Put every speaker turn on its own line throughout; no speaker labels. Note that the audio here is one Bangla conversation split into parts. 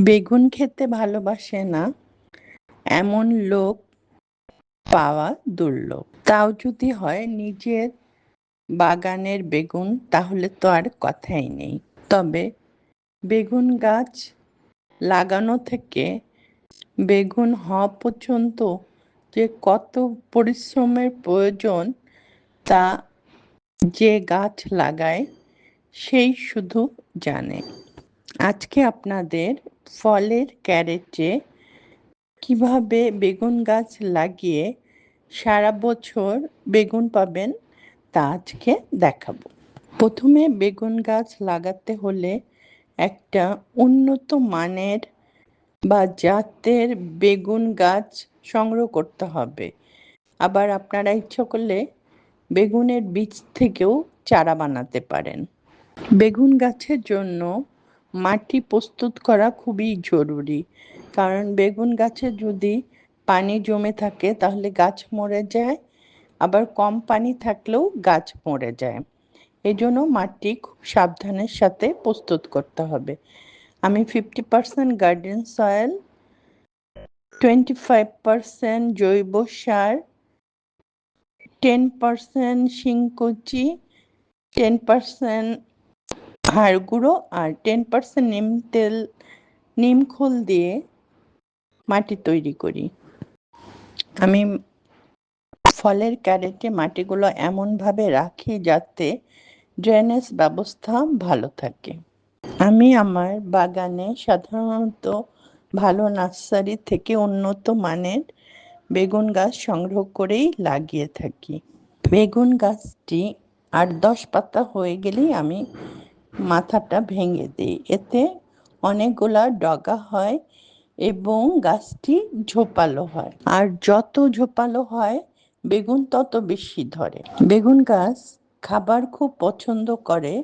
বেগুন খেতে ভালোবাসে না এমন লোক পাওয়া দুর্লভ। তাও যদি হয় নিজের বাগানের বেগুন, তাহলে তো আর কথাই নেই। তবে বেগুন গাছ লাগানো থেকে বেগুন হওয়া পর্যন্ত যে কত পরিশ্রমের প্রয়োজন, তা যে গাছ লাগায় সেই শুধু জানে। আজকে আপনাদের ফলের ক্যারেটে কিভাবে বেগুন গাছ লাগিয়ে সারা বছর বেগুন পাবেন তা আজকে দেখাবো। প্রথমে বেগুন গাছ লাগাতে হলে একটা উন্নত মানের বা জাতের বেগুন গাছ সংগ্রহ করতে হবে। আবার আপনারা ইচ্ছা করলে বেগুনের বীজ থেকেও চারা বানাতে পারেন। বেগুন গাছের জন্য মাটি প্রস্তুত করা খুবই জরুরি, কারণ বেগুন গাছে যদি পানি জমে থাকে তাহলে গাছ মরে যায়, আবার কম পানি থাকলেও গাছ মরে যায়। এই জন্য মাটি খুব সাবধানের সাথে প্রস্তুত করতে হবে। আমি 50% গার্ডেন সয়েল, 25% জৈব সার, 10% শিংকুচি, 10% হাড় গুঁড়ো আর 10% নিম খোল দিয়ে মাটি তৈরি করি। আমি ফলের ক্যারেটে মাটিগুলো এমনভাবে রাখি যাতে ড্রেনেজ ব্যবস্থা ভালো থাকে। আমি আমার বাগানে সাধারণত ভালো নার্সারি থেকে উন্নত মানের বেগুন গাছ সংগ্রহ করেই লাগিয়ে থাকি। বেগুন গাছটি 8-10 পাতা হয়ে গেলেই আমি মাথাটা ভেঙে দিই। এতে অনেকগুলা ডগা হয় এবং গাছটি ঝোপালো হয়। আর যত ঝোপালো হয় বেগুন তত বেশি ধরে। বেগুন গাছ খাবার খুব পছন্দ করে,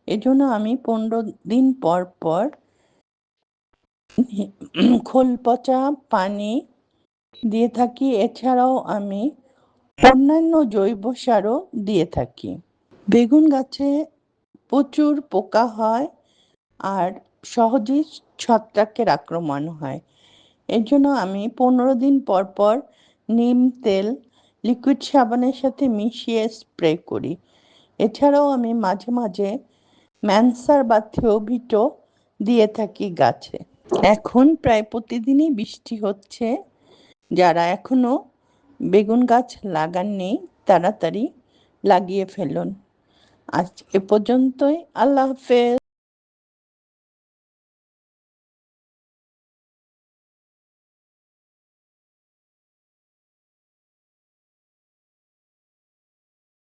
এজন্য আমি 15 দিন পর পর খোল পচা পানি দিয়ে থাকি। এছাড়াও আমি অন্যান্য জৈব সারও দিয়ে থাকি। বেগুন গাছে প্রচুর পোকা হয় আর সহজেই ছত্রাকের আক্রমণ হয়। এর জন্য আমি 15 দিন পর পর নিম তেল লিকুইড সাবানের সাথে মিশিয়ে স্প্রে করি। এছাড়াও আমি মাঝে মাঝে ম্যানসার বা থিওভিটো দিয়ে থাকি গাছে। এখন প্রায় প্রতিদিনই বৃষ্টি হচ্ছে। যারা এখনো বেগুন গাছ লাগাননি তাড়াতাড়ি লাগিয়ে ফেলুন। আজ এ পর্যন্তই। আল্লাহ হাফেজ।